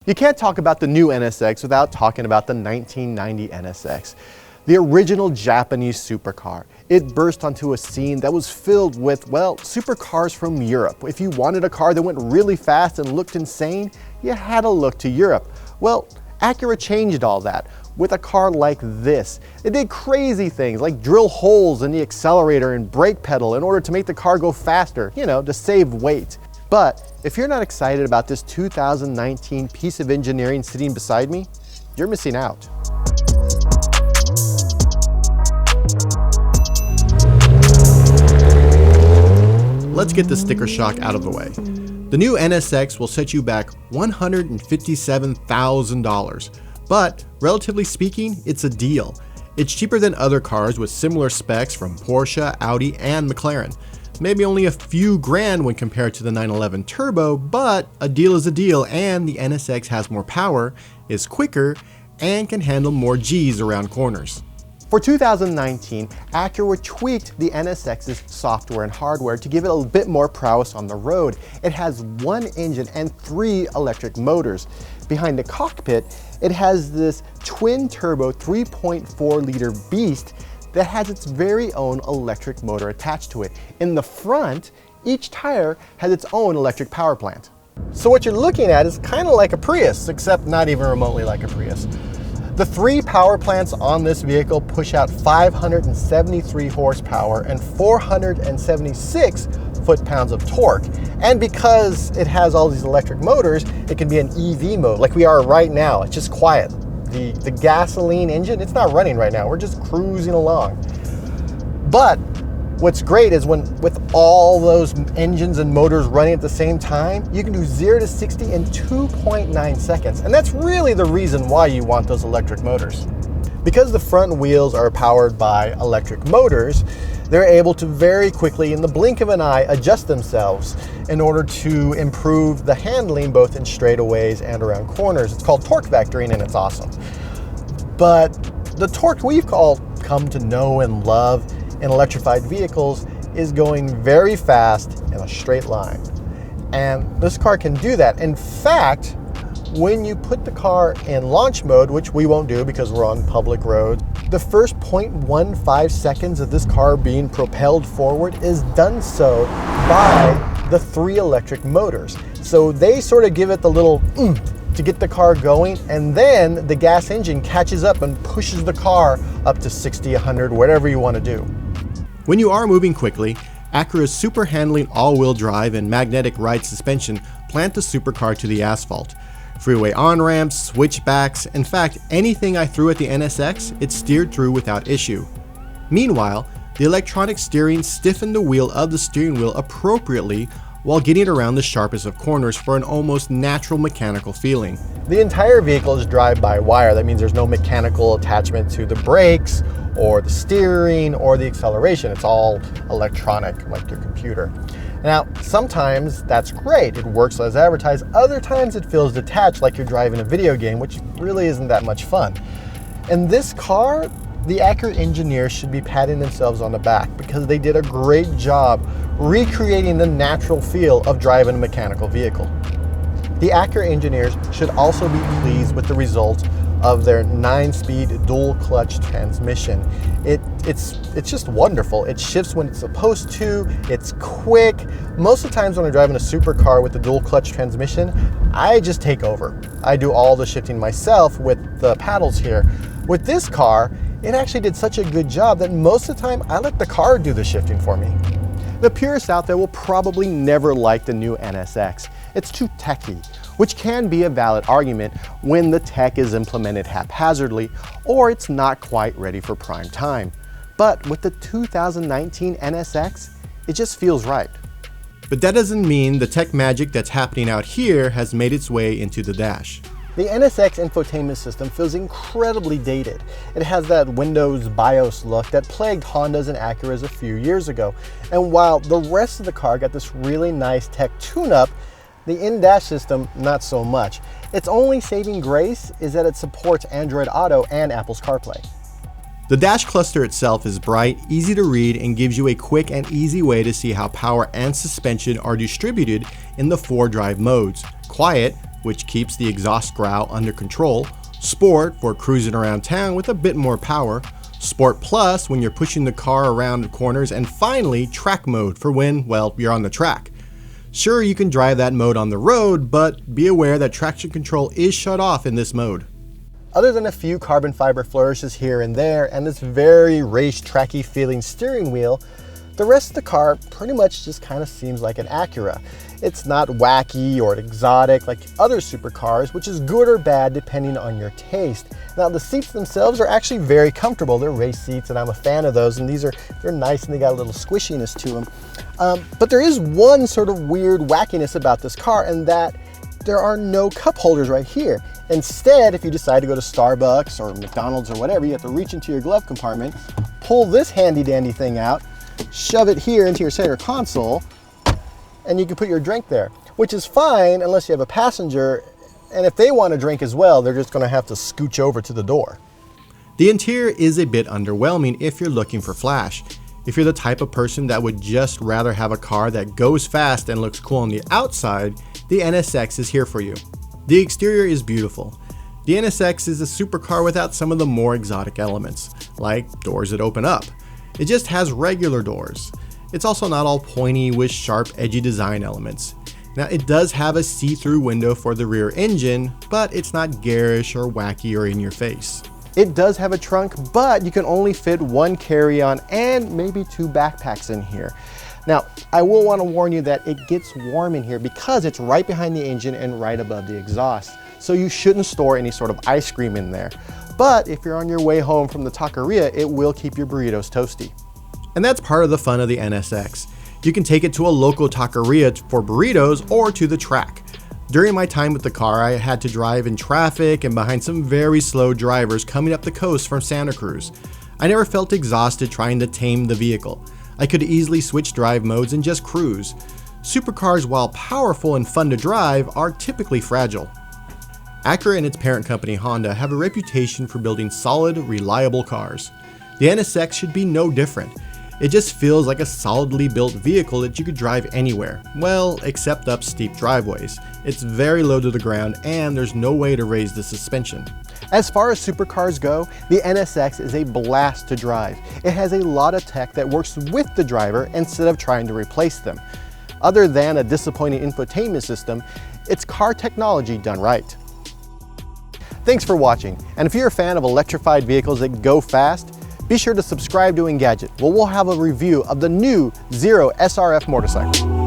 You can't talk about the new NSX without talking about the 1990 NSX, the original Japanese supercar. It burst onto a scene that was filled with, well, supercars from Europe. If you wanted a car that went really fast and looked insane, you had to look to Europe. Well, Acura changed all that with a car like this. It did crazy things like drill holes in the accelerator and brake pedal in order to make the car go faster, to save weight. But if you're not excited about this 2019 piece of engineering sitting beside me, you're missing out. Let's get the sticker shock out of the way. The new NSX will set you back $157,000, but relatively speaking, it's a deal. It's cheaper than other cars with similar specs from Porsche, Audi, and McLaren. Maybe only a few grand when compared to the 911 Turbo, but a deal is a deal, and the NSX has more power, is quicker, and can handle more G's around corners. For 2019, Acura tweaked the NSX's software and hardware to give it a bit more prowess on the road. It has one engine and 3 electric motors. Behind the cockpit, it has this twin-turbo 3.4-liter beast that has its very own electric motor attached to it. In the front, each tire has its own electric power plant. So what you're looking at is kind of like a Prius, except not even remotely like a Prius. The 3 power plants on this vehicle push out 573 horsepower and 476 foot-pounds of torque. And because it has all these electric motors, it can be an EV mode like we are right now. It's just quiet. The gasoline engine, it's not running right now. We're just cruising along. But what's great is with all those engines and motors running at the same time, you can do 0 to 60 in 2.9 seconds. And that's really the reason why you want those electric motors. Because the front wheels are powered by electric motors, they're able to very quickly, in the blink of an eye, adjust themselves in order to improve the handling both in straightaways and around corners. It's called torque vectoring, and it's awesome. But the torque we've come to know and love in electrified vehicles is going very fast in a straight line. And this car can do that. In fact, when you put the car in launch mode, which we won't do because we're on public roads, the first 0.15 seconds of this car being propelled forward is done so by the 3 electric motors. So they sort of give it the little to get the car going, and then the gas engine catches up and pushes the car up to 60, 100, whatever you want to do. When you are moving quickly, Acura's super handling all-wheel drive and magnetic ride suspension plant the supercar to the asphalt. Freeway on-ramps, switchbacks, in fact, anything I threw at the NSX, it steered through without issue. Meanwhile, the electronic steering stiffened the wheel of the steering wheel appropriately while getting around the sharpest of corners for an almost natural mechanical feeling. The entire vehicle is drive-by-wire. That means there's no mechanical attachment to the brakes or the steering or the acceleration. It's all electronic, like your computer. Now, sometimes that's great. It works as advertised. Other times it feels detached, like you're driving a video game, which really isn't that much fun. In this car, the Acura engineers should be patting themselves on the back because they did a great job recreating the natural feel of driving a mechanical vehicle. The Acura engineers should also be pleased with the result of their 9-speed dual clutch transmission. It's just wonderful. It shifts when it's supposed to, it's quick. Most of the times when I'm driving a supercar with the dual clutch transmission, I just take over. I do all the shifting myself with the paddles here. With this car, it actually did such a good job that most of the time I let the car do the shifting for me. The purists out there will probably never like the new NSX. It's too techy, which can be a valid argument when the tech is implemented haphazardly or it's not quite ready for prime time. But with the 2019 NSX, it just feels right. But that doesn't mean the tech magic that's happening out here has made its way into the dash. The NSX infotainment system feels incredibly dated. It has that Windows BIOS look that plagued Hondas and Acuras a few years ago. And while the rest of the car got this really nice tech tune-up, the in-dash system, not so much. Its only saving grace is that it supports Android Auto and Apple's CarPlay. The dash cluster itself is bright, easy to read, and gives you a quick and easy way to see how power and suspension are distributed in the 4 drive modes: quiet, which keeps the exhaust growl under control, Sport for cruising around town with a bit more power, Sport Plus when you're pushing the car around corners, and finally Track Mode for when, well, you're on the track. Sure, you can drive that mode on the road, but be aware that traction control is shut off in this mode. Other than a few carbon fiber flourishes here and there and this very racetracky feeling steering wheel, the rest of the car pretty much just kind of seems like an Acura. It's not wacky or exotic like other supercars, which is good or bad depending on your taste. Now the seats themselves are actually very comfortable. They're race seats and I'm a fan of those, and they're nice and they got a little squishiness to them. But there is one sort of weird wackiness about this car, and that there are no cup holders right here. Instead, if you decide to go to Starbucks or McDonald's or whatever, you have to reach into your glove compartment, pull this handy dandy thing out, shove it here into your center console, and you can put your drink there, which is fine unless you have a passenger, and if they want to drink as well, they're just going to have to scooch over to the door. The interior is a bit underwhelming if you're looking for flash. If you're the type of person that would just rather have a car that goes fast and looks cool on the outside, the NSX is here for you. The exterior is beautiful. The NSX is a supercar without some of the more exotic elements, like doors that open up. It just has regular doors. It's also not all pointy with sharp, edgy design elements. Now, it does have a see-through window for the rear engine, but it's not garish or wacky or in your face. It does have a trunk, but you can only fit one carry-on and maybe 2 backpacks in here. Now, I will want to warn you that it gets warm in here because it's right behind the engine and right above the exhaust. So you shouldn't store any sort of ice cream in there. But if you're on your way home from the taqueria, it will keep your burritos toasty. And that's part of the fun of the NSX. You can take it to a local taqueria for burritos or to the track. During my time with the car, I had to drive in traffic and behind some very slow drivers coming up the coast from Santa Cruz. I never felt exhausted trying to tame the vehicle. I could easily switch drive modes and just cruise. Supercars, while powerful and fun to drive, are typically fragile. Acura and its parent company Honda have a reputation for building solid, reliable cars. The NSX should be no different. It just feels like a solidly built vehicle that you could drive anywhere, well, except up steep driveways. It's very low to the ground and there's no way to raise the suspension. As far as supercars go, the NSX is a blast to drive. It has a lot of tech that works with the driver instead of trying to replace them. Other than a disappointing infotainment system, it's car technology done right. Thanks for watching, and if you're a fan of electrified vehicles that go fast, be sure to subscribe to Engadget, where we'll have a review of the new Zero SRF motorcycle.